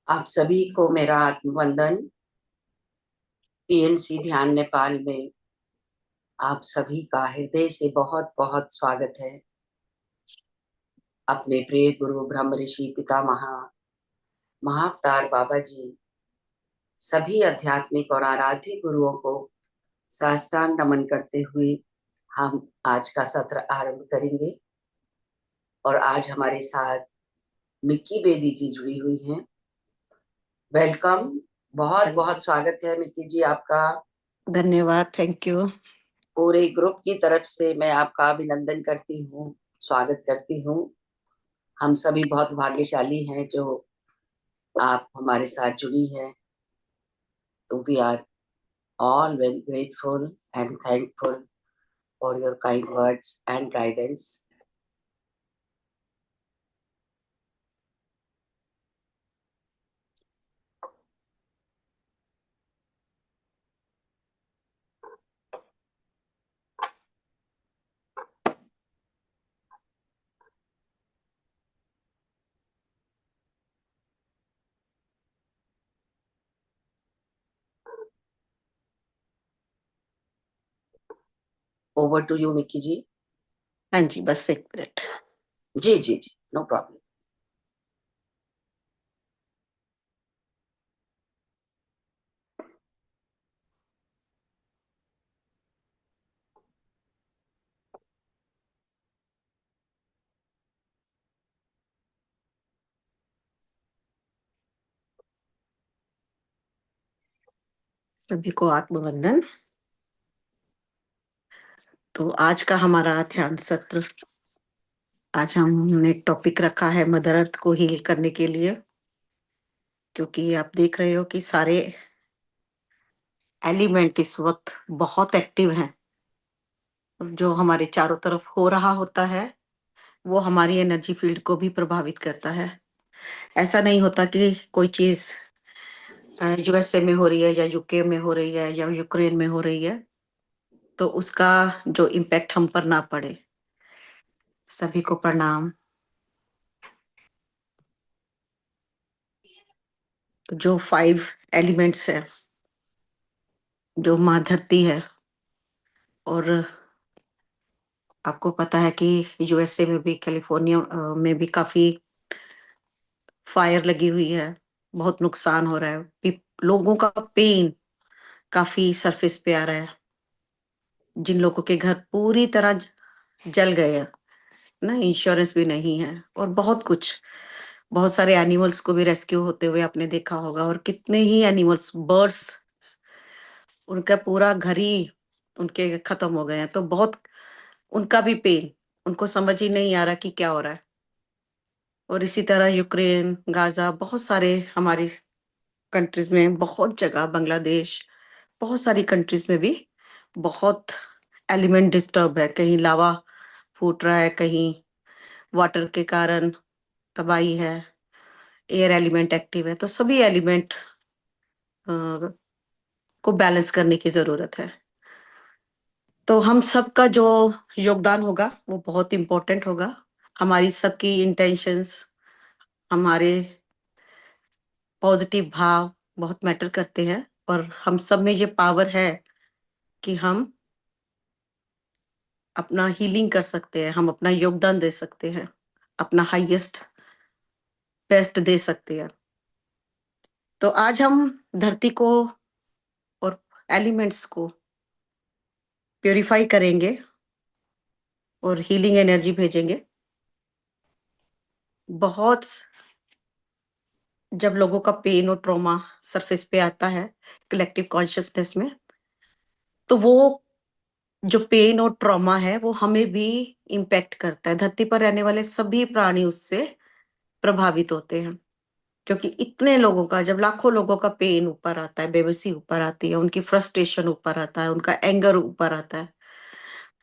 आप सभी को मेरा आत्मवंदन। पीएनसी ध्यान नेपाल में आप सभी का हृदय से बहुत बहुत स्वागत है। अपने प्रिय गुरु ब्रह्म ऋषि पितामह महाअवतार बाबा जी, सभी आध्यात्मिक और आराध्य गुरुओं को साष्टांग नमन करते हुए हम आज का सत्र आरंभ करेंगे। और आज हमारे साथ मिक्की बेदी जी जुड़ी हुई हैं। वेलकम, बहुत बहुत स्वागत है मिक्की जी आपका। धन्यवाद, थैंक यू। पूरे ग्रुप की तरफ से मैं आपका अभिनंदन करती हूँ, स्वागत करती हूँ। हम सभी बहुत भाग्यशाली हैं जो आप हमारे साथ जुड़ी हैं। तो we are all very grateful and thankful for your kind words and guidance. Over to you Mikki ji. हाँ जी, बस एक मिनट। जी जी जी, नो प्रॉब्लम। सभी को आत्मवंदन। तो आज का हमारा ध्यान सत्र, आज हमने टॉपिक रखा है मदर अर्थ को हील करने के लिए, क्योंकि आप देख रहे हो कि सारे एलिमेंट इस वक्त बहुत एक्टिव हैं। जो हमारे चारों तरफ हो रहा होता है वो हमारी एनर्जी फील्ड को भी प्रभावित करता है। ऐसा नहीं होता कि कोई चीज यूएसए में हो रही है या यूके में हो रही है या यूक्रेन में हो रही है तो उसका जो इम्पैक्ट हम पर ना पड़े। सभी को प्रणाम। तो जो 5 एलिमेंट्स है, जो माँ धरती है, और आपको पता है कि यूएसए में भी, कैलिफोर्निया में भी काफी फायर लगी हुई है, बहुत नुकसान हो रहा है, लोगों का पेन काफी सरफेस पे आ रहा है। जिन लोगों के घर पूरी तरह जल गए हैं ना, इंश्योरेंस भी नहीं है, और बहुत कुछ, बहुत सारे एनिमल्स को भी रेस्क्यू होते हुए आपने देखा होगा, और कितने ही एनिमल्स, बर्ड्स, उनका पूरा घर ही उनके खत्म हो गए हैं। तो बहुत उनका भी पेन, उनको समझ ही नहीं आ रहा कि क्या हो रहा है। और इसी तरह यूक्रेन, गाजा, बहुत सारे हमारी कंट्रीज में, बहुत जगह, बांग्लादेश, बहुत सारी कंट्रीज में भी बहुत एलिमेंट डिस्टर्ब है। कहीं लावा फूट रहा है, कहीं वाटर के कारण तबाही है, एयर एलिमेंट एक्टिव है। तो सभी एलिमेंट को बैलेंस करने की जरूरत है। तो हम सबका जो योगदान होगा वो बहुत इम्पोर्टेंट होगा। हमारी सबकी इंटेंशंस, हमारे पॉजिटिव भाव बहुत मैटर करते हैं। और हम सब में ये पावर है कि हम अपना हीलिंग कर सकते हैं, हम अपना योगदान दे सकते हैं, अपना हाईएस्ट बेस्ट दे सकते हैं। तो आज हम धरती को और एलिमेंट्स को प्योरीफाई करेंगे और हीलिंग एनर्जी भेजेंगे। बहुत जब लोगों का पेन और ट्रॉमा सरफेस पे आता है कलेक्टिव कॉन्शियसनेस में, तो वो जो पेन और ट्रॉमा है वो हमें भी इम्पैक्ट करता है। धरती पर रहने वाले सभी प्राणी उससे प्रभावित होते हैं, क्योंकि इतने लोगों का, जब लाखों लोगों का पेन ऊपर आता है, बेबसी ऊपर आती है, उनकी फ्रस्ट्रेशन ऊपर आता है, उनका एंगर ऊपर आता है,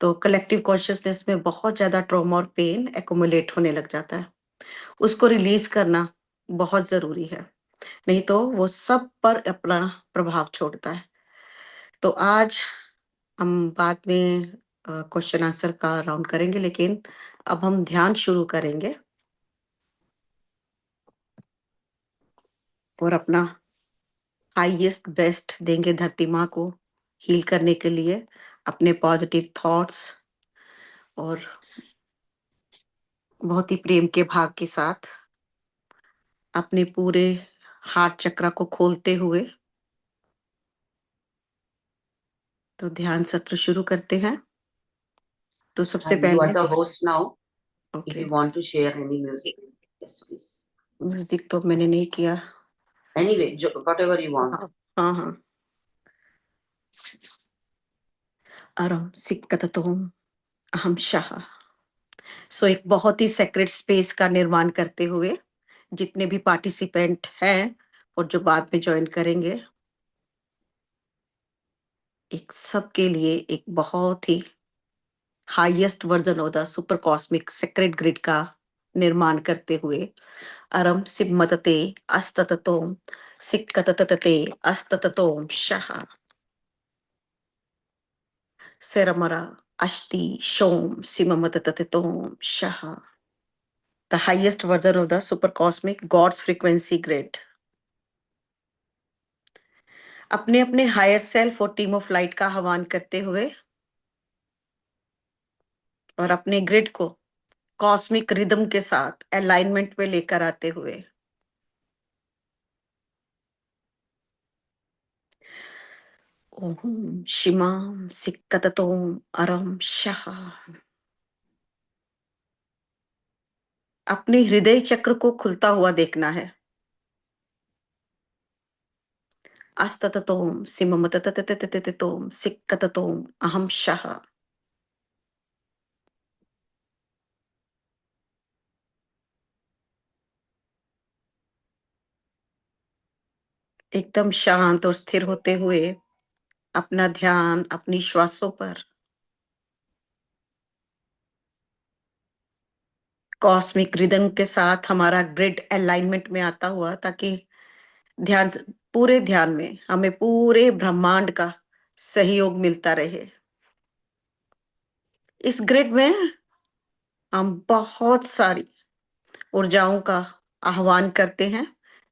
तो कलेक्टिव कॉन्शियसनेस में बहुत ज्यादा ट्रॉमा और पेन एकुमुलेट होने लग जाता है। उसको रिलीज करना बहुत जरूरी है, नहीं तो वो सब पर अपना प्रभाव छोड़ता है। तो आज हम बाद में क्वेश्चन आंसर का राउंड करेंगे, लेकिन अब हम ध्यान शुरू करेंगे। और अपना हाईएस्ट बेस्ट देंगे धरती माँ को हील करने के लिए, अपने पॉजिटिव थॉट्स और बहुत ही प्रेम के भाव के साथ अपने पूरे हार्ट चक्र को खोलते हुए तो ध्यान सत्र शुरू करते हैं। तो सबसे You are पहले the host now. If okay, you want to share any music, yes, please. Music तो मैंने नहीं किया। Anyway, whatever you want. हाँ हाँ। अरम सिक्कततोम अहम शाह। सो एक बहुत ही सेक्रेट स्पेस का निर्माण करते हुए जितने भी पार्टिसिपेंट हैं और जो बाद में ज्वाइन करेंगे, एक सबके लिए एक बहुत ही highest version of the super cosmic secret grid का निर्माण करते हुए अरम सिम्मतते अस्तततोम सिक्कततते अस्तततोम Shah सेरमरा अष्टि Shome सिममतततोम Shah. The highest version of the super cosmic God's frequency grid. अपने अपने हायर सेल्फ और टीम ऑफ लाइट का आह्वान करते हुए और अपने ग्रिड को कॉस्मिक रिदम के साथ अलाइनमेंट में लेकर आते हुए ओम शिमाम सिक्कततोम अरम शाह। अपने हृदय चक्र को खुलता हुआ देखना है। अस्तततोम सिममततततततोम सिक्कततोम अहम शाह। एकदम शांत और स्थिर होते हुए अपना ध्यान अपनी श्वासों पर कॉस्मिक रिदम के साथ हमारा ग्रिड अलाइनमेंट में आता हुआ, ताकि पूरे ध्यान में हमें पूरे ब्रह्मांड का सहयोग मिलता रहे। इस ग्रिड में हम बहुत सारी ऊर्जाओं का आह्वान करते हैं,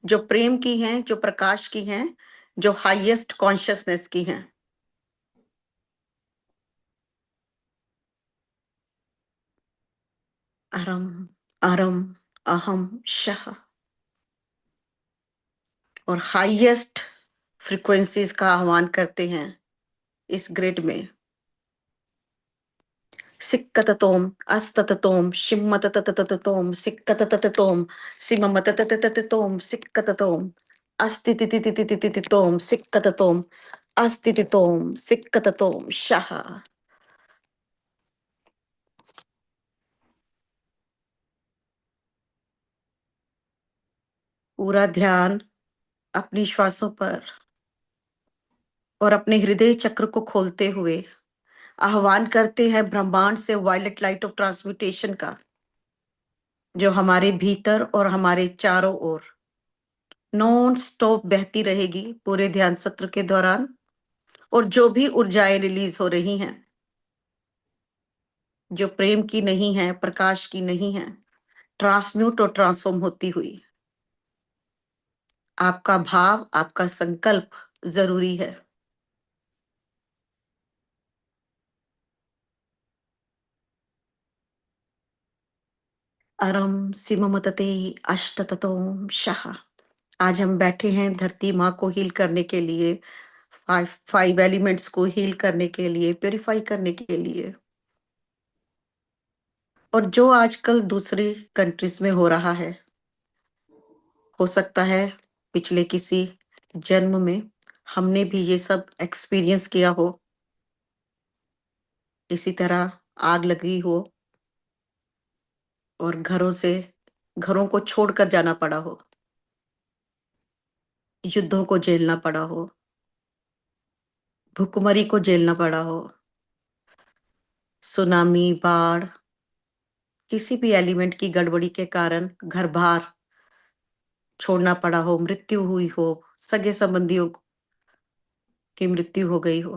जो प्रेम की हैं, जो प्रकाश की हैं, जो हाईएस्ट कॉन्शियसनेस की हैं। अरम अरम अहम शाह। और हाईएस्ट फ्रीक्वेंसीज का आह्वान करते हैं इस ग्रिड में। सिक्कततोम अस्तततोम शिम्मतततततोम सिक्कततततोम सिममतततततोम सिक्कततोम अस्तितितितितितितितोम सिक्कततोम अस्तितितोम सिक्कततोम शाह। पूरा ध्यान अपनी श्वासों पर और अपने हृदय चक्र को खोलते हुए आह्वान करते हैं ब्रह्मांड से वायलेट लाइट ऑफ ट्रांसम्यूटेशन का, जो हमारे भीतर और हमारे चारों ओर नॉन स्टॉप बहती रहेगी पूरे ध्यान सत्र के दौरान। और जो भी ऊर्जाएं रिलीज हो रही हैं, जो प्रेम की नहीं है, प्रकाश की नहीं है, ट्रांसम्यूट और ट्रांसफॉर्म होती हुई, आपका भाव आपका संकल्प जरूरी है। अरम सिममतते अष्टततोम शाह। आज हम बैठे हैं धरती माँ को हील करने के लिए, फाइव एलिमेंट्स को हील करने के लिए, प्योरीफाई करने के लिए। और जो आजकल दूसरी कंट्रीज में हो रहा है, हो सकता है पिछले किसी जन्म में हमने भी ये सब एक्सपीरियंस किया हो, इसी तरह आग लगी हो और घरों को छोड़कर जाना पड़ा हो, युद्धों को झेलना पड़ा हो, भूखमरी को झेलना पड़ा हो, सुनामी, बाढ़, किसी भी एलिमेंट की गड़बड़ी के कारण घर बार छोड़ना पड़ा हो, मृत्यु हुई हो, सगे संबंधियों की मृत्यु हो गई हो।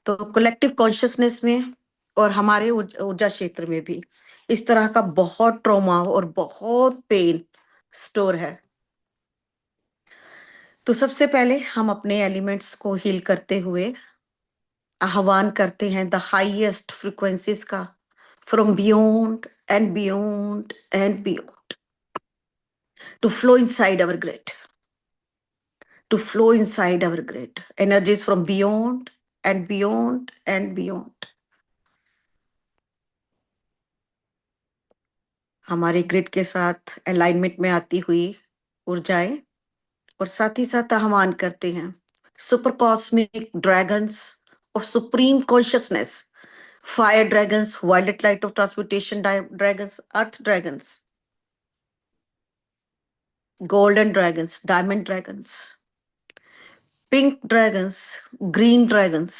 तो कलेक्टिव कॉन्शियसनेस में और हमारे ऊर्जा क्षेत्र में भी इस तरह का बहुत ट्रॉमा और बहुत पेन स्टोर है। तो सबसे पहले हम अपने एलिमेंट्स को हील करते हुए आह्वान करते हैं द हाईएस्ट फ्रीक्वेंसीज का, from beyond and beyond and beyond, to flow inside our grid, to flow inside our grid. Energies from beyond and beyond and beyond. हमारे ग्रिड के साथ अलाइनमेंट में आती हुई ऊर्जाएं, और साथ ही साथ आह्वान करते हैं super cosmic dragons of supreme consciousness, fire dragons, violet light of transmutation dragons, earth dragons, golden dragons, diamond dragons, pink dragons, green dragons,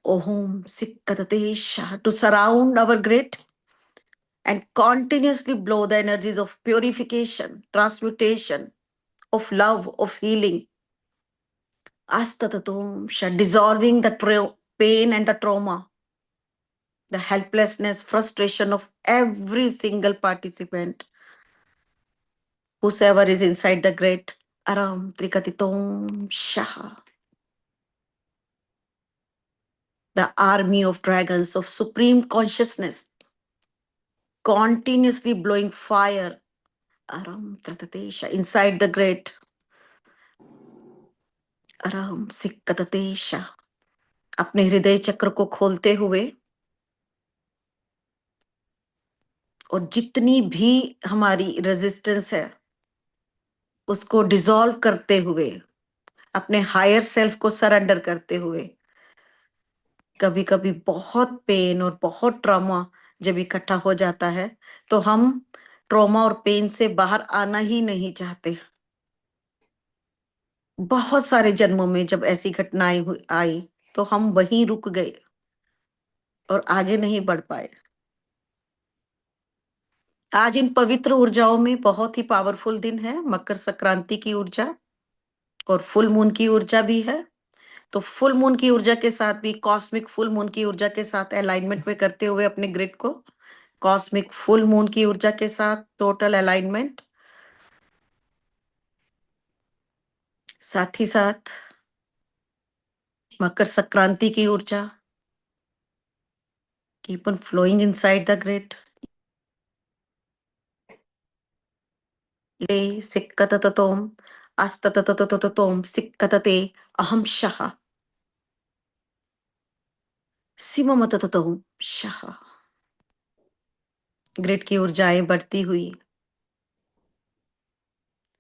Om Sikkatatesha, to surround our grid and continuously blow the energies of purification, transmutation, of love, of healing. Astatatum Sha, dissolving the pain and the trauma, the helplessness, frustration of every single participant, whosoever is inside the grid. Aram Trikatitom Shaha. The army of dragons of supreme consciousness, continuously blowing fire Aram Tratatesha inside the grid. आराम सिक्कततेशा, अपने हृदय चक्र को खोलते हुए और जितनी भी हमारी रेजिस्टेंस है उसको डिसॉल्व करते हुए, अपने हायर सेल्फ को सरेंडर करते हुए। कभी कभी बहुत पेन और बहुत ट्रॉमा जब इकट्ठा हो जाता है तो हम ट्रॉमा और पेन से बाहर आना ही नहीं चाहते। बहुत सारे जन्मों में जब ऐसी घटनाएं आई तो हम वहीं रुक गए और आगे नहीं बढ़ पाए। आज इन पवित्र ऊर्जाओं में बहुत ही पावरफुल दिन है, मकर संक्रांति की ऊर्जा और फुल मून की ऊर्जा भी है। तो फुल मून की ऊर्जा के साथ भी, कॉस्मिक फुल मून की ऊर्जा के साथ अलाइनमेंट में करते हुए अपने ग्रिड को, कॉस्मिक फुल मून की ऊर्जा के साथ टोटल अलाइनमेंट, साथ ही साथ मकर संक्रांति की ऊर्जा, keep on flowing inside the grid. ये सिक्कतततोम अस्ततततततोम सिक्कतते अहम शः सिममतततोम शः। ग्रिड की ऊर्जाएं बढ़ती हुई,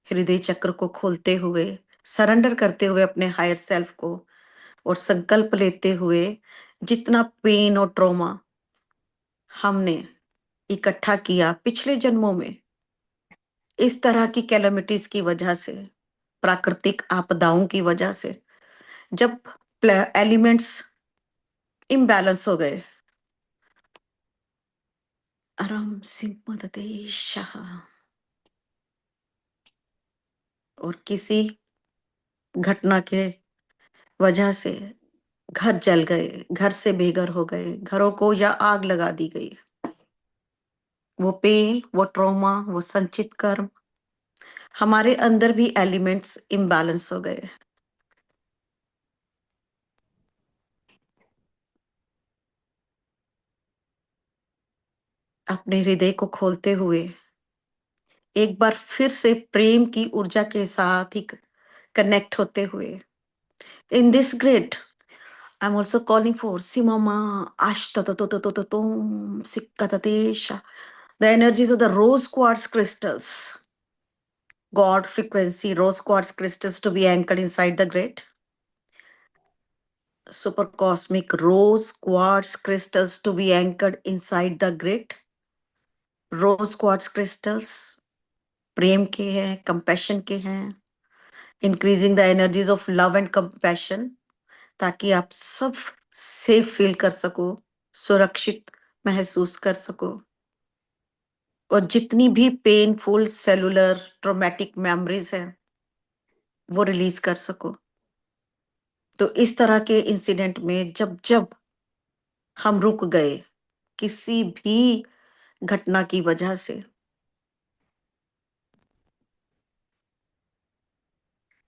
हृदय चक्र को खोलते हुए, सरेंडर करते हुए अपने हायर सेल्फ को, और संकल्प लेते हुए जितना पेन और ट्रॉमा हमने इकट्ठा किया पिछले जन्मों में इस तरह की कैलेमिटीज की वजह से, प्राकृतिक आपदाओं की वजह से, जब एलिमेंट्स इम्बैलेंस हो गए, आराम सिंपदते शाह, और किसी घटना के वजह से घर जल गए, घर से बेघर हो गए, घरों को या आग लगा दी गई, वो पेन, वो ट्रॉमा, वो संचित कर्म, हमारे अंदर भी एलिमेंट्स इम्बैलेंस हो गए। अपने हृदय को खोलते हुए एक बार फिर से प्रेम की ऊर्जा के साथ ही कनेक्ट होते हुए, in this grid I'm also calling for Simama Ashtatototototom Sikkatatesha, the energies of the rose quartz crystals, God frequency rose quartz crystals to be anchored inside the grid. Super cosmic rose quartz crystals to be anchored inside the grid. Rose quartz crystals प्रेम के हैं, compassion के हैं, increasing the energies of love and compassion, ताकि आप सब safe feel कर सको, सुरक्षित महसूस कर सको, और जितनी भी पेनफुल सेलुलर ट्रॉमेटिक मेमोरीज हैं वो रिलीज कर सको। तो इस तरह के इंसिडेंट में जब जब हम रुक गए किसी भी घटना की वजह से,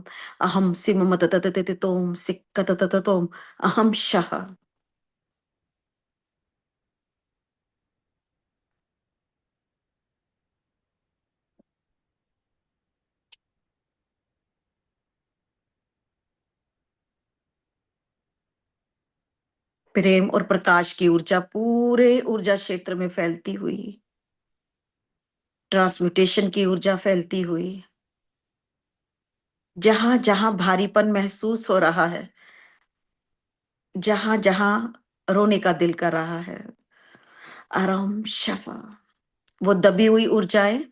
ततततततोम अहम सिममततततततोम सिक्कततततोम अहम शः। प्रेम और प्रकाश की ऊर्जा पूरे ऊर्जा क्षेत्र में फैलती हुई, ट्रांसम्यूटेशन की ऊर्जा फैलती हुई, जहां जहां भारीपन महसूस हो रहा है जहां जहां रोने का दिल कर रहा है, आराम शफा, वो दबी हुई ऊर्जाएं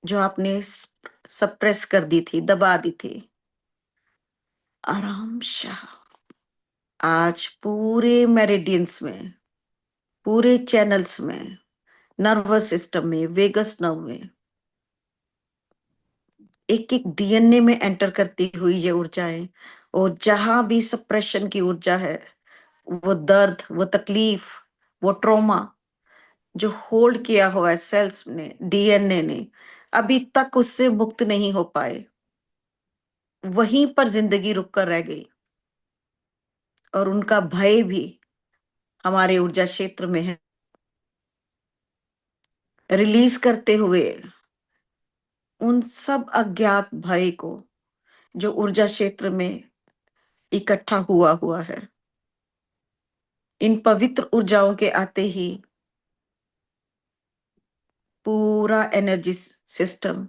जो आपने सप्रेस कर दी थी, दबा दी थी, आराम शाह आज पूरे मेरिडियंस में, पूरे चैनल्स में, नर्वस सिस्टम में, वेगस नर्व में, एक एक डीएनए में एंटर करती हुई ये ऊर्जाएं, और जहां भी सप्रेशन की ऊर्जा है, वो दर्द, वो तकलीफ, वो ट्रॉमा जो होल्ड किया हुआ है सेल्स ने, डीएनए ने, अभी तक उससे मुक्त नहीं हो पाए, वहीं पर जिंदगी रुक कर रह गई, और उनका भय भी हमारे ऊर्जा क्षेत्र में है, रिलीज करते हुए उन सब अज्ञात भय को जो ऊर्जा क्षेत्र में इकट्ठा हुआ हुआ है, इन पवित्र ऊर्जाओं के आते ही पूरा एनर्जी सिस्टम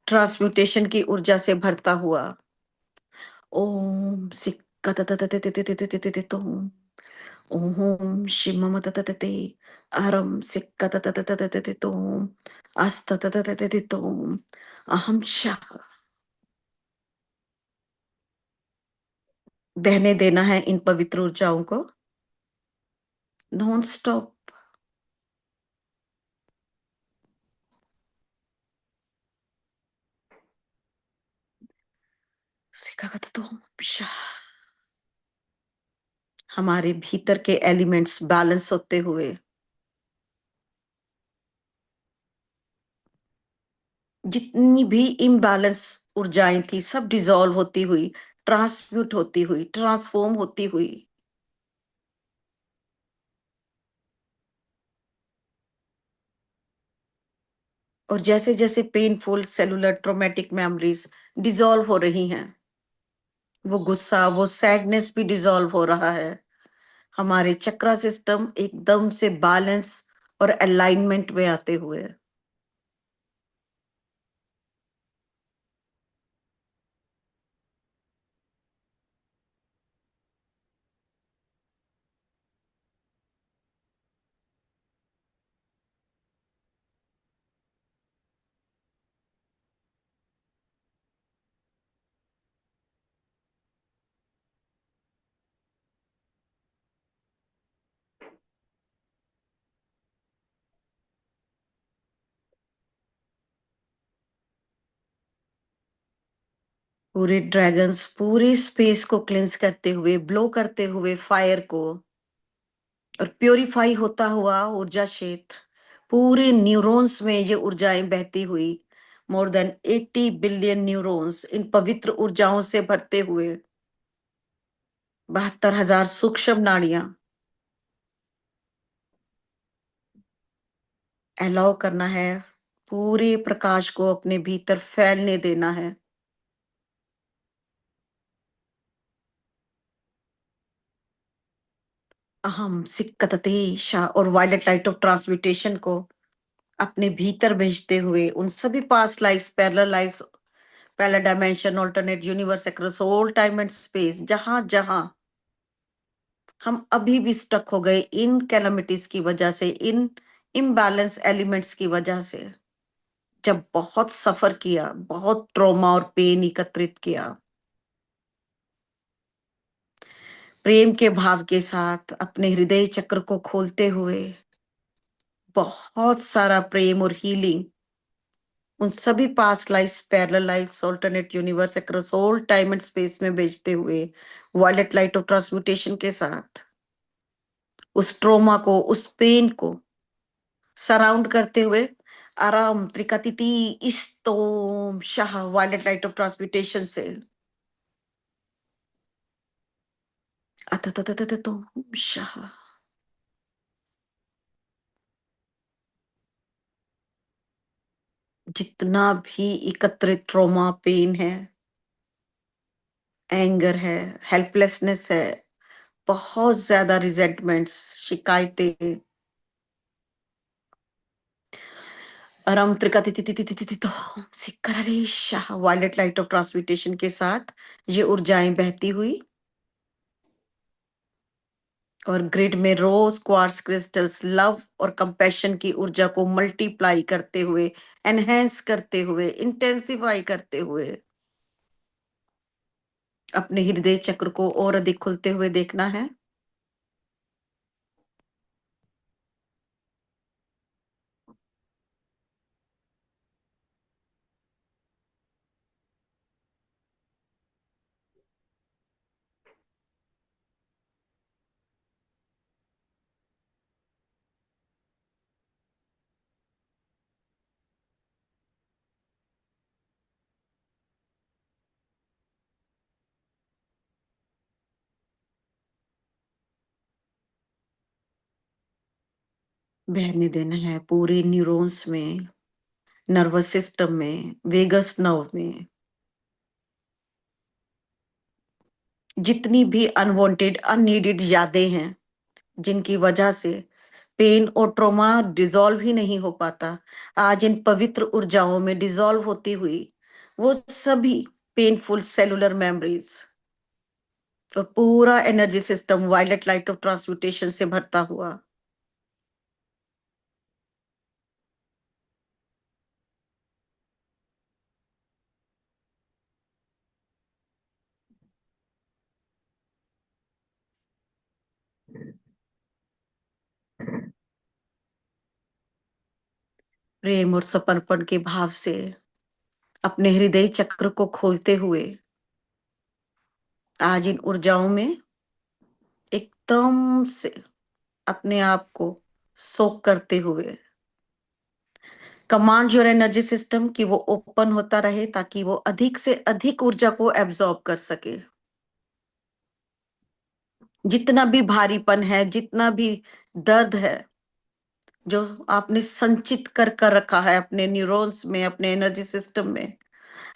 ट्रांसम्यूटेशन की ऊर्जा से भरता हुआ, ओम सिक्का ओम शिममतततते अरम सिक्कततततततोम अस्ततततततोम अहम शाह बहने देना है इन पवित्र ऊर्जाओं को नॉन स्टॉप। सिक्काततोम शाह हमारे भीतर के एलिमेंट्स बैलेंस होते हुए, जितनी भी इम्बैलेंस ऊर्जाएं थी सब डिसॉल्व होती हुई, ट्रांसम्यूट होती हुई, ट्रांसफॉर्म होती हुई, और जैसे जैसे painful cellular traumatic memories dissolve हो रही हैं, वो गुस्सा, वो सैडनेस भी डिसॉल्व हो रहा है, हमारे चक्रा सिस्टम एकदम से बैलेंस और अलाइनमेंट में आते हुए, पूरे ड्रैगन्स पूरे स्पेस को क्लिंस करते हुए, ब्लो करते हुए फायर को, और प्योरीफाई होता हुआ ऊर्जा क्षेत्र, पूरे न्यूरॉन्स में ये ऊर्जाएं बहती हुई, मोर देन 80 बिलियन न्यूरॉन्स इन पवित्र ऊर्जाओं से भरते हुए, 72,000 सूक्ष्म नाड़ियां, अलाउ करना है पूरे प्रकाश को अपने भीतर फैलने देना है, अहम सिक्कतते शाह और वायलेट लाइट ऑफ ट्रांसम्यूटेशन को अपने भीतर भेजते हुए उन सभी past lifes parallel dimension alternate universe across all time and space, जहां जहां हम अभी भी स्टक हो गए इन कैलमिटीज की वजह से, इन इम्बैलेंस एलिमेंट्स की वजह से, जब बहुत सफर किया, बहुत ट्रॉमा और पेन एकत्रित किया, प्रेम के भाव के साथ अपने हृदय चक्र को खोलते हुए बहुत सारा प्रेम और हीलिंग उन सभी past life parallel life alternate universe across all time and space में भेजते हुए, वायलेट लाइट ऑफ ट्रांसम्यूटेशन के साथ उस ट्रोमा को, उस पेन को सराउंड करते हुए, आराम त्रिकतिति इस्तोम शाह वायलेट लाइट ऑफ ट्रांसम्यूटेशन से अततततततो शाह जितना भी एकत्रित ट्रॉमा, पेन है, एंगर है, हेल्पलेसनेस है, बहुत ज्यादा रिजेंटमेंट्स, शिकायतें, अरम त्रिकतितितितितितितो सिक्कररे शाह वायलेट लाइट ऑफ ट्रांसम्यूटेशन के साथ ये ऊर्जाएं बहती हुई और ग्रिड में रोज क्वार्ट्ज क्रिस्टल्स लव और कंपैशन की ऊर्जा को मल्टीप्लाई करते हुए, एनहेंस करते हुए, इंटेंसिफाई करते हुए अपने हृदय चक्र को और अधिक खुलते हुए देखना है। बहने देना है पूरे न्यूरॉन्स में, नर्वस सिस्टम में, वेगस नर्व में जितनी भी अनवांटेड अननीडेड यादें हैं, जिनकी वजह से पेन और ट्रॉमा डिसॉल्व ही नहीं हो पाता, आज इन पवित्र ऊर्जाओं में डिसॉल्व होती हुई वो सभी पेनफुल सेलुलर मेमोरीज और पूरा energy system violet light of transmutation से भरता हुआ प्रेम और समर्पण के भाव से अपने हृदय चक्र को खोलते हुए आज इन ऊर्जाओं में एकदम से अपने आप को सोक करते हुए कमांड योर एनर्जी सिस्टम कि वो ओपन होता रहे ताकि वो अधिक से अधिक ऊर्जा को एब्जॉर्ब कर सके। जितना भी भारीपन है, जितना भी दर्द है जो आपने संचित कर रखा है अपने न्यूरॉन्स में, अपने एनर्जी सिस्टम में,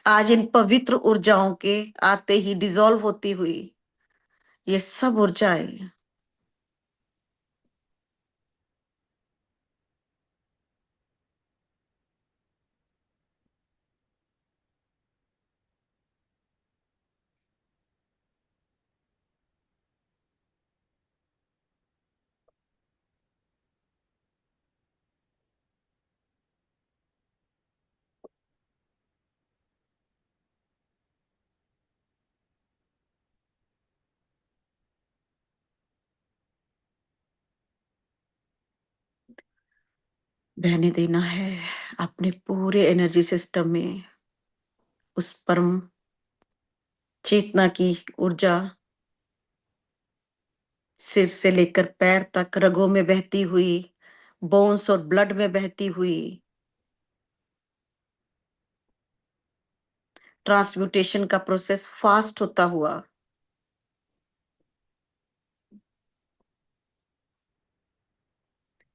आज इन पवित्र ऊर्जाओं के आते ही डिसॉल्व होती हुई ये सब ऊर्जाएं बहने देना है अपने पूरे एनर्जी सिस्टम में उस परम चेतना की ऊर्जा सिर से लेकर पैर तक रगों में बहती हुई, बोन्स और ब्लड में बहती हुई, ट्रांसम्यूटेशन का प्रोसेस फास्ट होता हुआ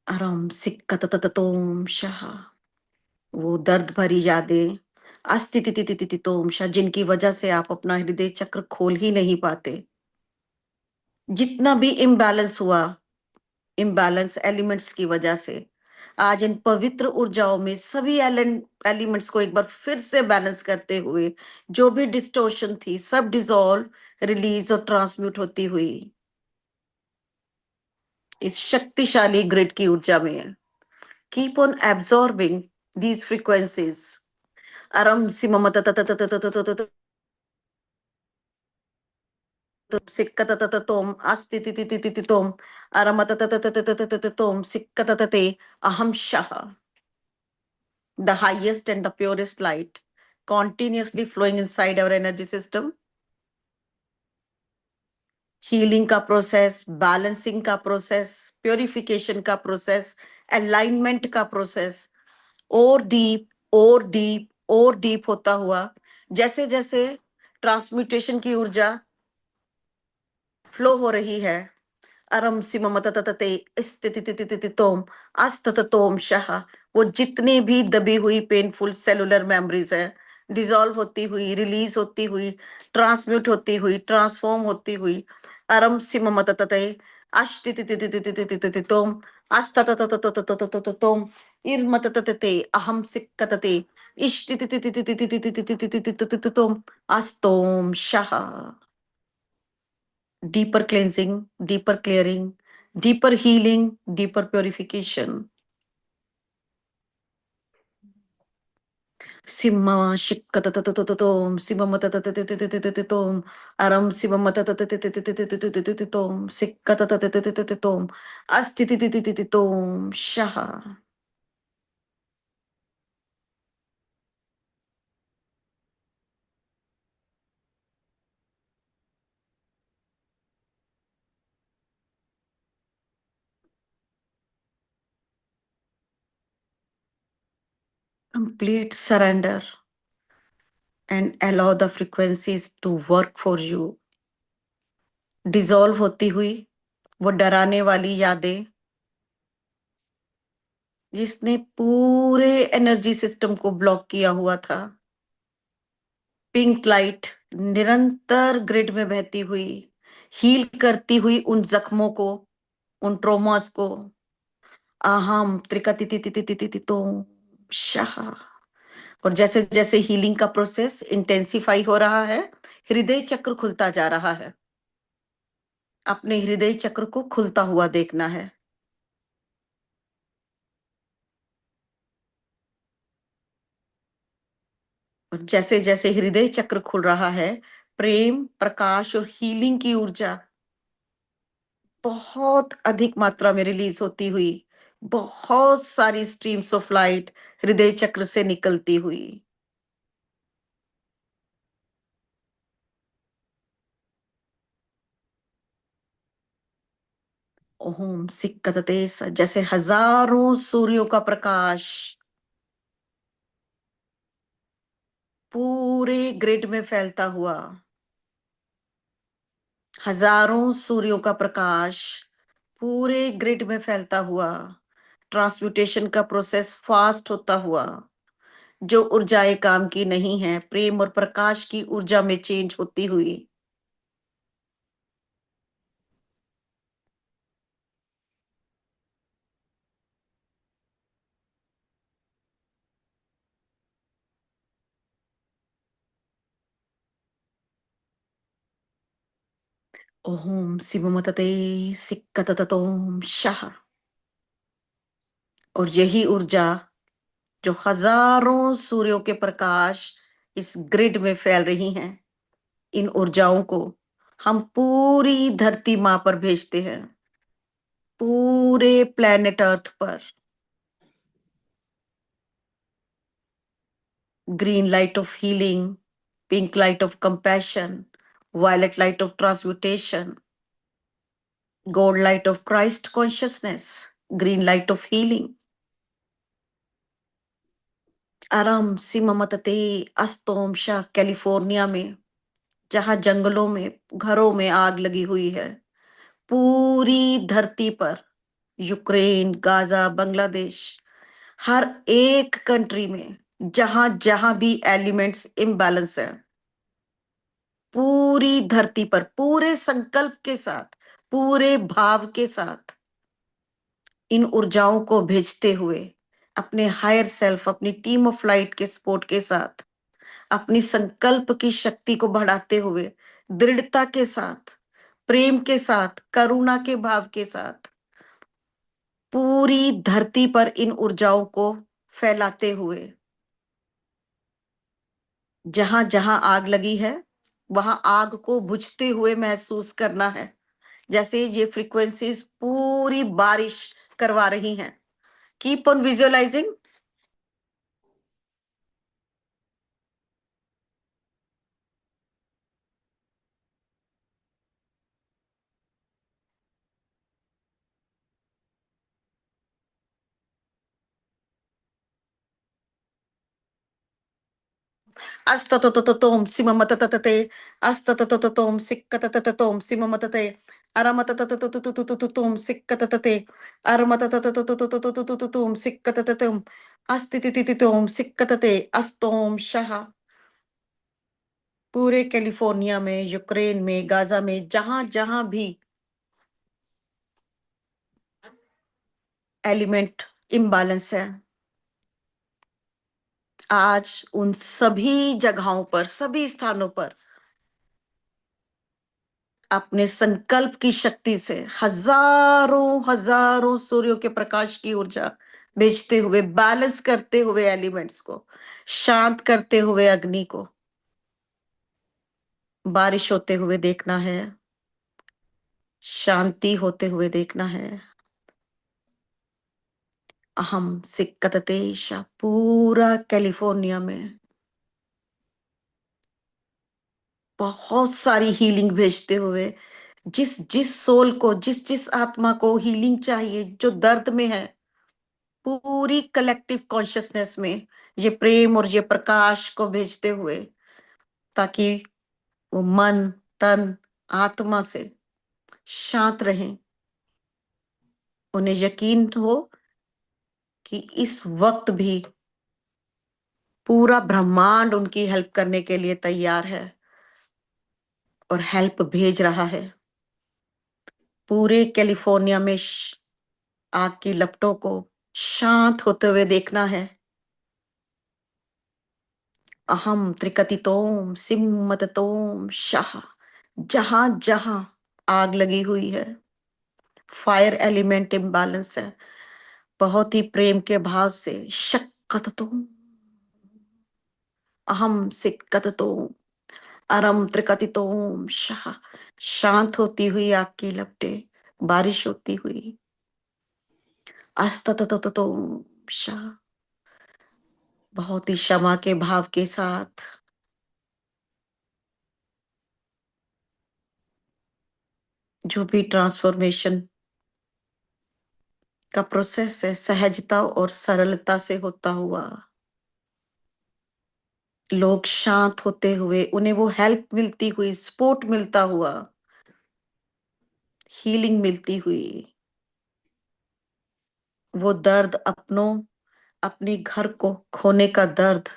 आराम सिक्कततततोम शाह, वो दर्द भरी यादें अस्तितितितितितोम शाह जिनकी वजह से आप अपना हृदय चक्र खोल ही नहीं पाते। जितना भी इम्बैलेंस हुआ, इम्बैलेंस एलिमेंट्स की वजह से आज इन पवित्र ऊर्जाओं में सभी एलिमेंट्स को एक बार फिर से बैलेंस करते हुए जो भी डिस्टोर्शन थी सब डिसॉल्व, रिलीज और ट्रांसम्यूट होती हुई इस शक्तिशाली ग्रिड की ऊर्जा में है। Keep on absorbing these frequencies अरम सिमम सिक्कततततोम अस्तितितितितितोम अरमतततततततोम सिक्कततते अहम शाह, the highest and the purest light continuously flowing inside our energy system, healing का प्रोसेस, बैलेंसिंग का प्रोसेस, प्योरिफिकेशन का प्रोसेस, अलाइनमेंट का प्रोसेस और डीप और डीप और डीप होता हुआ जैसे जैसे ट्रांसम्यूटेशन की ऊर्जा फ्लो हो रही है अरम सिममतततते स्थितितितितितोम अस्तततोम शाह, वो जितनी भी दबी हुई पेनफुल सेलुलर मेमोरीज है डिसॉल्व होती हुई, रिलीज होती हुई, ट्रांसम्यूट होती हुई, ट्रांसफॉर्म होती हुई अरम सिममततते अष्टितितितितितितितितोम अस्ततततततततततोम इर्मतततते अहम सिक्कतते इष्टितितितितितितितितितितितितितोम अस्तोम Shah. Deeper cleansing, deeper clearing, deeper healing, deeper purification. Simma shikkatatatom, simamatatatatatom, aram simamatatatatatom, sikkatatatom, astitititititom, shaha. Complete surrender and allow the frequencies to work for you. Dissolve होती हुई वो डराने वाली यादें जिसने पूरे एनर्जी सिस्टम को ब्लॉक किया हुआ था, पिंक लाइट निरंतर ग्रिड में बहती हुई हील करती हुई उन जख्मों को, उन ट्रोमास को, आहम त्रिकतितितितितितितो शाह। और जैसे जैसे हीलिंग का प्रोसेस इंटेंसिफाई हो रहा है, हृदय चक्र खुलता जा रहा है। अपने हृदय चक्र को खुलता हुआ देखना है। और जैसे जैसे हृदय चक्र खुल रहा है, प्रेम, प्रकाश और हीलिंग की ऊर्जा बहुत अधिक मात्रा में रिलीज होती हुई, बहुत सारी स्ट्रीम्स ऑफ लाइट हृदय चक्र से निकलती हुई। ओम सिक्कतते जैसे हजारों सूर्यों का प्रकाश पूरे ग्रिड में फैलता हुआ, हजारों सूर्यों का प्रकाश पूरे ग्रिड में फैलता हुआ, ट्रांसम्यूटेशन का प्रोसेस फास्ट होता हुआ, जो ऊर्जाएं काम की नहीं है, प्रेम और प्रकाश की ऊर्जा में चेंज होती हुई। ओम शिवमतते सिक्कतततोम शाह। और यही ऊर्जा जो हजारों सूर्यों के प्रकाश इस ग्रिड में फैल रही हैं, इन ऊर्जाओं को हम पूरी धरती मां पर भेजते हैं, पूरे प्लेनेट अर्थ पर। Green light of healing, pink light of compassion, violet light of transmutation, gold light of Christ consciousness, green light of healing. आराम सिममतते अस्तोम शाह कैलिफोर्निया में, जहां जंगलों में, घरों में आग लगी हुई है, पूरी धरती पर, यूक्रेन, गाजा, बांग्लादेश, हर एक कंट्री में जहां जहां भी एलिमेंट्स इम्बैलेंस है, पूरी धरती पर पूरे संकल्प के साथ, पूरे भाव के साथ इन ऊर्जाओं को भेजते हुए, अपने हायर सेल्फ, अपनी टीम ऑफ लाइट के सपोर्ट के साथ, अपनी संकल्प की शक्ति को बढ़ाते हुए, दृढ़ता के साथ, प्रेम के साथ, करुणा के भाव के साथ, पूरी धरती पर इन ऊर्जाओं को फैलाते हुए, जहां जहां आग लगी है वहां आग को बुझते हुए महसूस करना है, जैसे ये फ्रीक्वेंसीज पूरी बारिश करवा रही हैं। Keep on visualising. Astatototom simamatatate, astatototom sikkatatatom simamatate, aramatatatum sikkatatate, aramatatatum sikkatatum, astitititum sikkatate, astom shaha। पूरे कैलिफोर्निया में, यूक्रेन में, गाजा में, जहां जहां भी एलिमेंट इम्बैलेंस है, आज उन सभी जगहों पर, सभी स्थानों पर अपने संकल्प की शक्ति से हजारों हजारों सूर्यों के प्रकाश की ऊर्जा भेजते हुए, बैलेंस करते हुए एलिमेंट्स को, शांत करते हुए अग्नि को, बारिश होते हुए देखना है, शांति होते हुए देखना है। अहम सिक्कततेशा पूरा कैलिफोर्निया में बहुत सारी हीलिंग भेजते हुए, जिस जिस सोल को, जिस जिस आत्मा को हीलिंग चाहिए, जो दर्द में है, पूरी कलेक्टिव कॉन्शियसनेस में ये प्रेम और ये प्रकाश को भेजते हुए, ताकि वो मन, तन, आत्मा से शांत रहें। उन्हें यकीन हो कि इस वक्त भी पूरा ब्रह्मांड उनकी हेल्प करने के लिए तैयार है और हेल्प भेज रहा है। पूरे कैलिफोर्निया में आग की लपटों को शांत होते हुए देखना है। अहम त्रिकतितोम सिम्मततोम शाह। जहां जहां आग लगी हुई है, फायर एलिमेंट इम्बैलेंस है, बहुत ही प्रेम के भाव से शक्कततोम, अहम सिक्कततोम, अरम त्रिकतितोम शाह। शांत होती हुई आग की लपटें, बारिश होती हुई अस्ततततोम शाह। बहुत ही क्षमा के भाव के साथ जो भी ट्रांसफॉर्मेशन का प्रोसेस है, सहजता और सरलता से होता हुआ, लोग शांत होते हुए, उन्हें वो हेल्प मिलती हुई, सपोर्ट मिलता हुआ, हीलिंग मिलती हुई, वो दर्द अपने घर को खोने का दर्द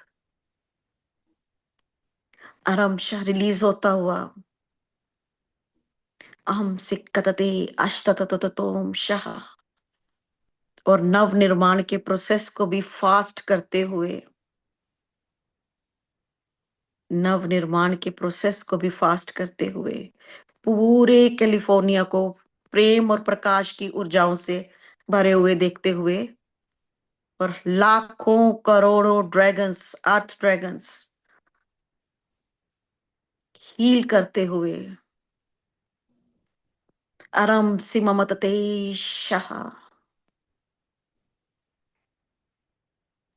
आरामशः रिलीज होता हुआ। अहम सिक्कतते अष्टतततोम शाह। और नव निर्माण के प्रोसेस को भी फास्ट करते हुए, नव निर्माण के प्रोसेस को भी फास्ट करते हुए, पूरे कैलिफोर्निया को प्रेम और प्रकाश की ऊर्जाओं से भरे हुए देखते हुए, और लाखों करोड़ों ड्रैगन्स, अर्थ ड्रैगन्स हील करते हुए, अरम सिममतते शाह।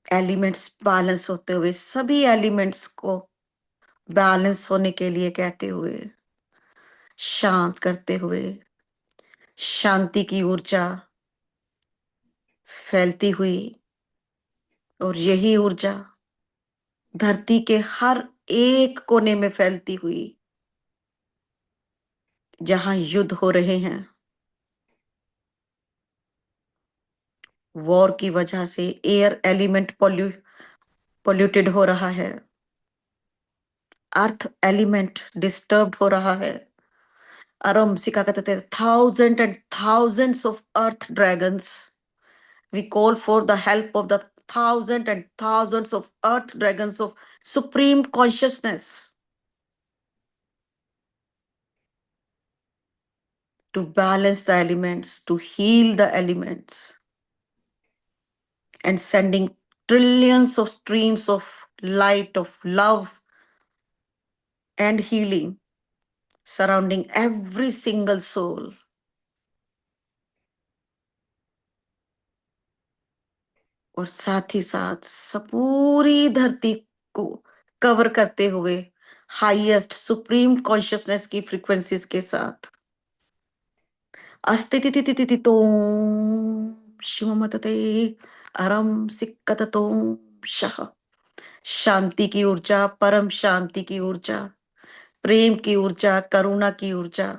एलिमेंट्स बैलेंस होते हुए, सभी एलिमेंट्स को बैलेंस होने के लिए कहते हुए, शांत करते हुए, शांति की ऊर्जा फैलती हुई, और यही ऊर्जा धरती के हर एक कोने में फैलती हुई, जहां युद्ध हो रहे हैं, वॉर की वजह से एयर एलिमेंट पोल्यूटेड हो रहा है, अर्थ एलिमेंट डिस्टर्ब्ड हो रहा है। अरम सिका कहते थे, thousand and thousands of earth dragons, we call for the help of the thousand and thousands of earth dragons of supreme consciousness to balance the elements, to heal the elements, and sending trillions of streams of light, of love and healing surrounding every single soul. और साथ ही साथ पूरी धरती को cover करते हुए highest supreme consciousness की frequencies के साथ, अस्तितितितितितोम शिवमतते अरम सिक्कततोम शः। शांति की ऊर्जा, परम शांति की ऊर्जा, प्रेम की ऊर्जा, करुणा की ऊर्जा,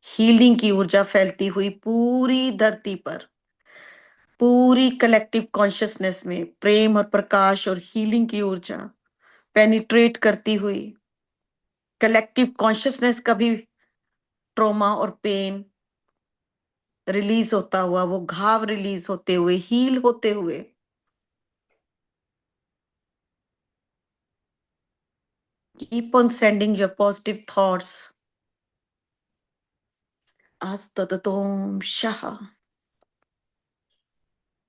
हीलिंग की ऊर्जा फैलती हुई पूरी धरती पर, पूरी कलेक्टिव कॉन्शियसनेस में प्रेम और प्रकाश और हीलिंग की ऊर्जा पेनिट्रेट करती हुई, कलेक्टिव कॉन्शियसनेस का भी ट्रॉमा और पेन रिलीज होता हुआ, वो घाव रिलीज होते हुए, हील होते हुए, keep on sending your positive thoughts अस्तततोम Shah.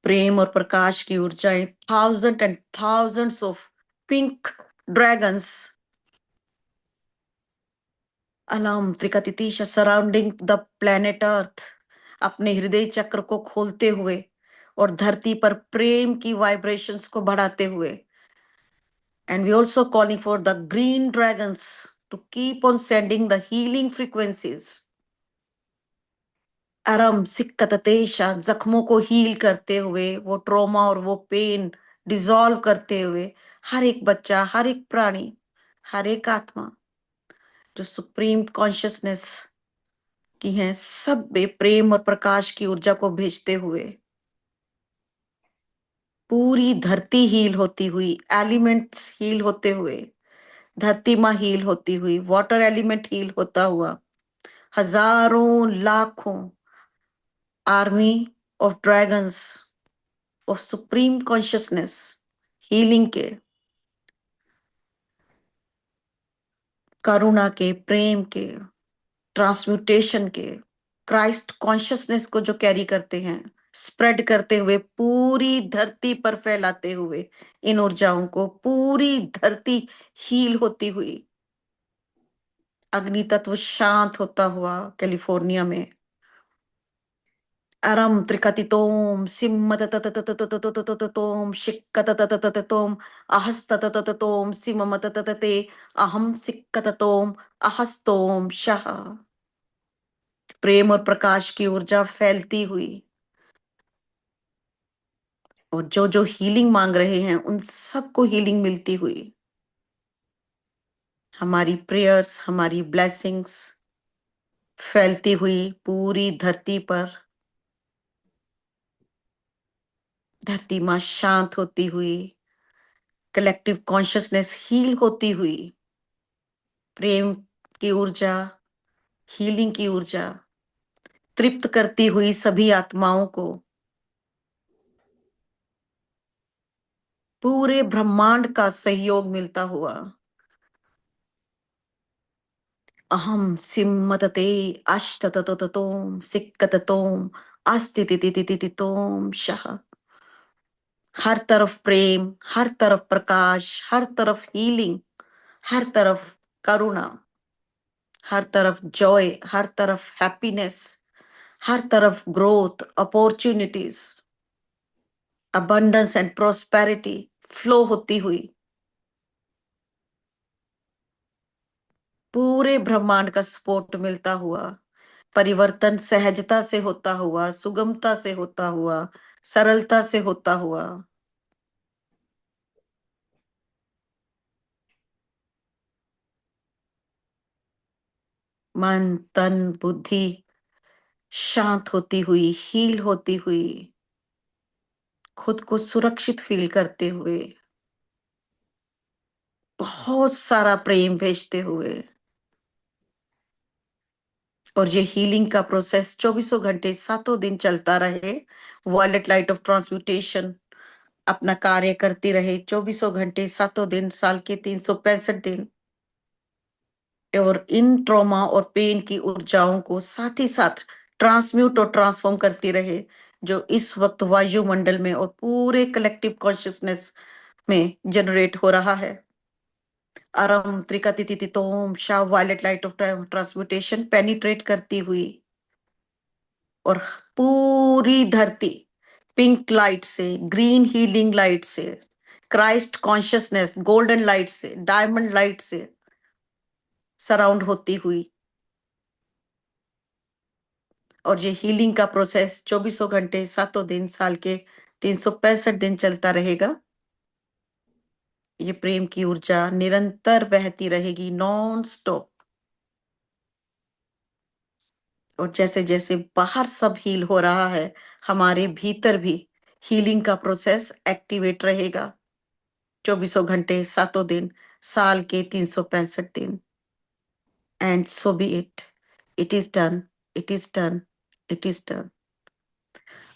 प्रेम और प्रकाश की ऊर्जाएं, thousand and thousands of pink dragons अलम त्रिकतितीश सराउंडिंग द प्लेनेट अर्थ, अपने हृदय चक्र को खोलते हुए और धरती पर प्रेम की वाइब्रेशंस को बढ़ाते हुए। And we also calling for the green dragons to keep on sending the healing frequencies. अरम सिक्कतेशा, जख्मों को हील करते हुए, वो ट्रॉमा और वो पेन डिसॉल्व करते हुए, हर एक बच्चा, हर एक प्राणी, हर एक आत्मा जो सुप्रीम कॉन्शियसनेस की है, सब में प्रेम और प्रकाश की ऊर्जा को भेजते हुए पूरी धरती हील होती हुई, एलिमेंट्स हील होते हुए, धरती माँ हील होती हुई, वाटर एलिमेंट हील होता हुआ, हजारों लाखों army of dragons of supreme consciousness healing के, करुणा के, प्रेम के, ट्रांसम्यूटेशन के, क्राइस्ट कॉन्शियसनेस को जो कैरी करते हैं, स्प्रेड करते हुए पूरी धरती पर फैलाते हुए इन ऊर्जाओं को, पूरी धरती हील होती हुई, अग्नि तत्व शांत होता हुआ कैलिफोर्निया में। अरम त्रिकतितोम सिम्मततततततततततोम शिक्कततततततोम अहस्तततततोम सिममतततते अहम सिक्कततोम अहस्तोम शः। प्रेम और प्रकाश की ऊर्जा फैलती हुई और जो जो हीलिंग मांग रहे हैं उन सबको हीलिंग मिलती हुई, हमारी प्रेयर्स, हमारी ब्लेसिंग्स फैलती हुई पूरी धरती पर, धरती माँ शांत होती हुई, कलेक्टिव कॉन्शियसनेस हील होती हुई, प्रेम की ऊर्जा, हीलिंग की ऊर्जा तृप्त करती हुई सभी आत्माओं को, पूरे ब्रह्मांड का सहयोग मिलता हुआ। अहम सिम्मतते अष्टततततोम सिक्कततोम अस्तितितितितितोम शः। हर तरफ प्रेम, हर तरफ प्रकाश, हर तरफ हीलिंग, हर तरफ करुणा, हर तरफ जॉय, हर तरफ हैप्पीनेस, हर तरफ growth, opportunities, abundance and prosperity flow होती हुई, पूरे ब्रह्मांड का सपोर्ट मिलता हुआ, परिवर्तन सहजता से होता हुआ, सुगमता से होता हुआ, सरलता से होता हुआ। मन, तन, बुद्धि शांत होती हुई, हील होती हुई, खुद को सुरक्षित फील करते हुए, बहुत सारा प्रेम भेजते हुए। और ये हीलिंग का प्रोसेस 24 घंटे 7 दिन चलता रहे। वॉयलेट लाइट ऑफ ट्रांसम्यूटेशन अपना कार्य करती रहे 24 घंटे 7 दिन, साल के 365 दिन, और इन ट्रॉमा और पेन की ऊर्जाओं को साथ ही साथ ट्रांसम्यूट और ट्रांसफॉर्म करती रहे, जो इस वक्त वायुमंडल में और पूरे कलेक्टिव कॉन्शियसनेस में जनरेट हो रहा है। अरम त्रिकतितितोम शाह violet light of transmutation penetrate करती हुई और पूरी धरती पिंक लाइट से, ग्रीन हीलिंग लाइट से, क्राइस्ट कॉन्शियसनेस गोल्डन लाइट से, डायमंड लाइट से सराउंड होती हुई। और ये हीलिंग का प्रोसेस 24 घंटे 7 दिन, साल के 365 दिन चलता रहेगा। ये प्रेम की ऊर्जा निरंतर बहती रहेगी, नॉन स्टॉप। और जैसे जैसे बाहर सब हील हो रहा है, हमारे भीतर भी हीलिंग का प्रोसेस एक्टिवेट रहेगा 24 घंटे 7 दिन, साल के 365 दिन। And so be it, it is done, it is done, it is done.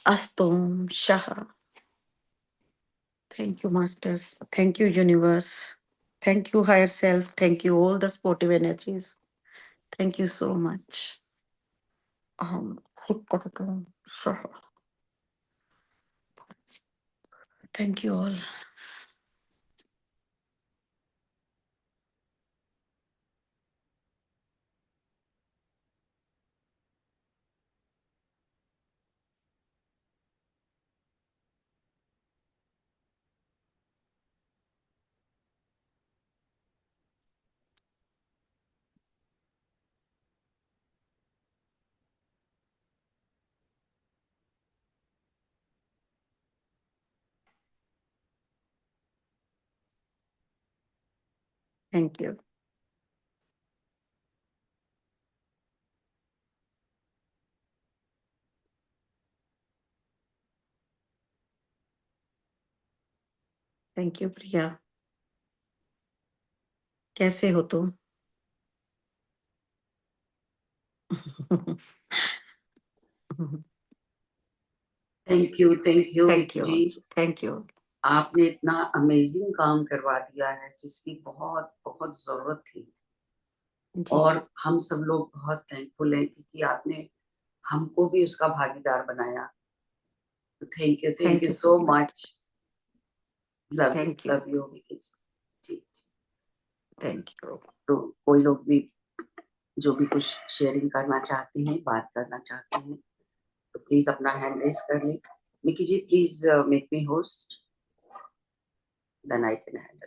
अस्तोम शाह। Thank you, Masters. Thank you, Universe. Thank you, Higher Self. Thank you, all the sportive energies. Thank you so much. Thank you all. Thank you. Thank you, Priya. कैसे हो तुम? Thank you Thank Vicky you. Ji. Thank you. आपने इतना amazing काम करवा दिया है जिसकी बहुत बहुत जरूरत थी. जी. और हम सब लोग बहुत थैंकफुल हैं क्योंकि आपने हमको भी उसका भागीदार बनाया. Thank you Thank you so so much. Much. Thank you. Love you Vicky ji. Ji. Thank you. तो कोई लोग भी जो भी कुछ शेयरिंग करना चाहते हैं, बात करना चाहते हैं, तो प्लीज अपना हैंड रेस कर लें. Vicky ji please make me host, then I can handle.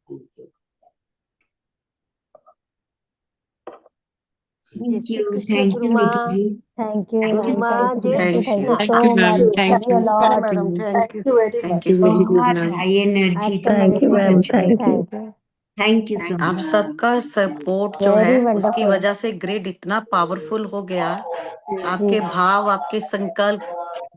Thank you. जय Shri Krishna गुरुमा. Thank you, Guru ma'am. माँ Thank you, जय ma'am. Shri Thank you. Krishna. Thank you so much. Thank Thank you you. a lot. Madam thank you. Thank you so much, बहुत ma'am. High energy Aapka थी, meditation बहुत अच्छा thank लगा. you. Thank you सो आप much. सबका support जो है Very उसकी wonderful. वजह से ग्रिड इतना पावरफुल हो गया. जी. आपके भाव, आपके संकल्प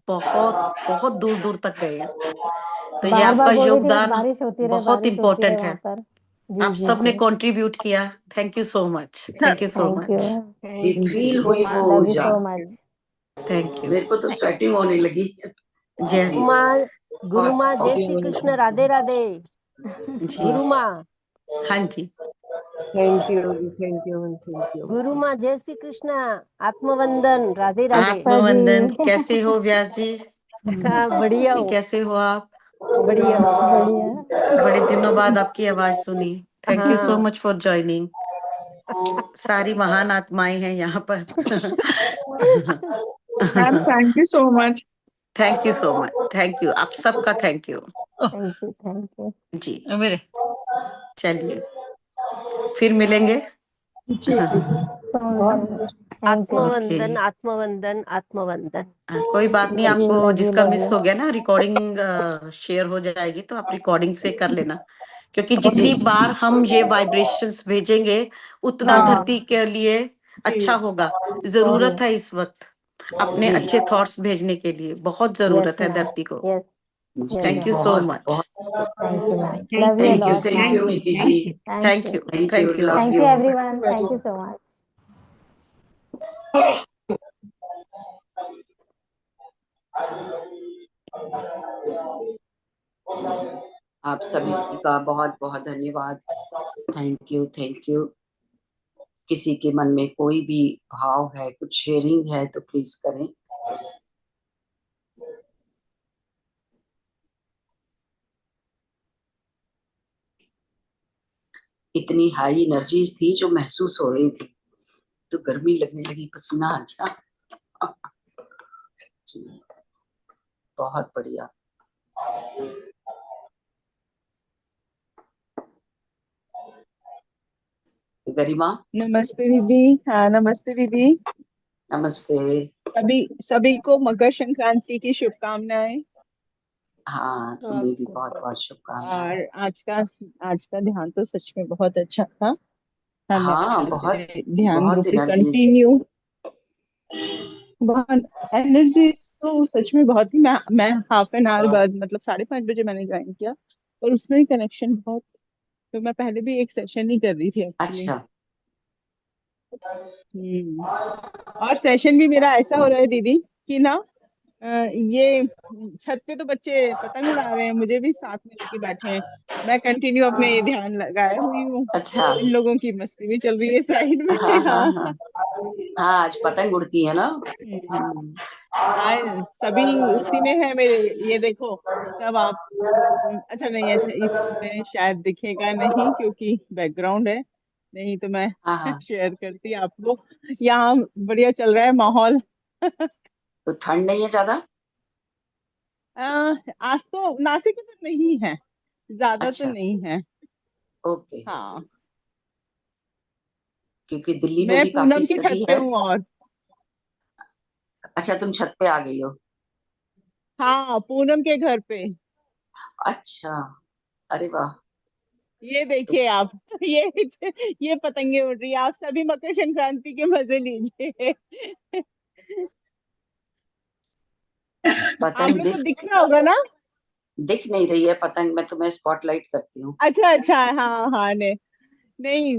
बहुत बहुत दूर दूर तक गए. तो ये बार आपका बार बोल रही थी बस योगदान बारिश होती रहे बहुत इम्पोर्टेंट वहां है. पर. जी आप जी सबने जी. कंट्रीब्यूट किया. Thank you so much. Thank you so Thank much. you. जी थैंक यू फील जी. हुई वो Love you ऊर्जा. so much. Thank you. मेरे को तो स्वेटिंग होने लगी. जस. गुरु माँ. गुरु और माँ जय श्री कृष्ण. राधे राधे. जी. गुरु माँ. हाँ जी. Thank you thank you. गुरु माँ जय श्री कृष्ण. आत्मवंदन. राधे राधे. पुष्पा जी. आत्मवंदन. कैसे हो व्यास जी? हाँ बढ़िया हूँ. कैसे हो आप? बढ़िया हूँ. बढ़िया. बड़े दिनों बाद आपकी आवाज सुनी. थैंक यू सो हाँ. Much for joining. सारी महान आत्माएं हैं यहाँ पर. Ma'am thank you so much. Thank you so much. Thank you. आप सबका thank you. Thank you. Thank you. जी. मेरे चलिए फिर मिलेंगे. Thank you. ओके. आत्मवंदन आत्मवंदन आत्मवंदन. कोई बात नहीं. Love you. आपको Love you. जिसका Love मिस you. हो गया ना, रिकॉर्डिंग शेयर हो जाएगी तो आप रिकॉर्डिंग से कर लेना. क्योंकि जी जितनी जी बार हम ये वाइब्रेशंस भेजेंगे उतना हाँ. धरती के लिए अच्छा होगा. जरूरत है इस वक्त अपने जी अच्छे थॉट्स भेजने के लिए. बहुत Yes, जरूरत है ma'am. धरती को. Yes. Ji. Yes, thank you ma'am. So बहुत मच. बहुत Thank you, ma'am. Thank Love you a you. lot, thank ma'am. You Vicky ji. Thank you. Thank you. Thank thank you. You. Love Thank you. you, everyone. Thank you so much. आप सभी का बहुत बहुत धन्यवाद. Thank you. किसी के मन में कोई भी भाव है, कुछ शेयरिंग है तो प्लीज करें. इतनी हाई एनर्जीज थी जो महसूस हो रही थी, तो गर्मी लगने लगी, पसीना आ गया. जी. बहुत बढ़िया. गरिमा. नमस्ते दीदी. हाँ नमस्ते दीदी. नमस्ते. सभी सभी को मकर संक्रांति की शुभकामनाएं. हाँ तुम्हें भी बहुत बहुत शुभकामनाएं. और आज का ध्यान तो सच में बहुत अच्छा था. हमें हाँ बहुत ध्यान बहुत रूपी एनर्जीज. कंटिन्यू. बहुत एनर्जी तो सच में बहुत ही. मैं हाफ एन आवर बाद मतलब 5:30 बजे मैंने ज्वाइन किया और उसमें कनेक्शन बहुत. तो मैं पहले भी एक सेशन ही कर रही थी एक्चुअली. अच्छा. और सेशन भी मेरा ऐसा हो रहा है दीदी कि ना ये छत पे तो बच्चे पतंग उड़ा रहे हैं, मुझे भी साथ में लेके बैठे हैं। मैं कंटिन्यू अपने ध्यान लगाए हुई हूँ। अच्छा। इन लोगों की मस्ती भी चल रही है साइड में। हाँ हाँ हाँ। हाँ हाँ, आज पतंग उड़ती है ना। हम्म, हाँ, सभी उसी में है मेरे। ये देखो, सब आप अच्छा नहीं, अच्छा इसमें शायद दिखेगा नहीं क्योंकि बैकग्राउंड है, नहीं तो मैं हाँ हाँ। शेयर करती आपको। यहाँ बढ़िया चल रहा है माहौल। तो ठंड नहीं है ज्यादा? आज तो नासिक में तो नहीं है, ज्यादा तो अच्छा। नहीं है। ओके। हाँ, क्योंकि दिल्ली में मैं भी काफी पूनम की छत सर्दी पे है। हूँ और अच्छा, तुम छत पे आ गई हो? हाँ, पूनम के घर पे। अच्छा। अरे वाह। ये तो देखिए आप, ये ये पतंगे उड़ रही है। आप सभी मकर संक्रांति के मजे लीजिए। आप पतंग लोग को दिख रहा होगा ना? दिख नहीं रही है पतंग, मैं तुम्हें स्पॉटलाइट करती हूँ। अच्छा अच्छा, हाँ हाँ, नहीं नहीं,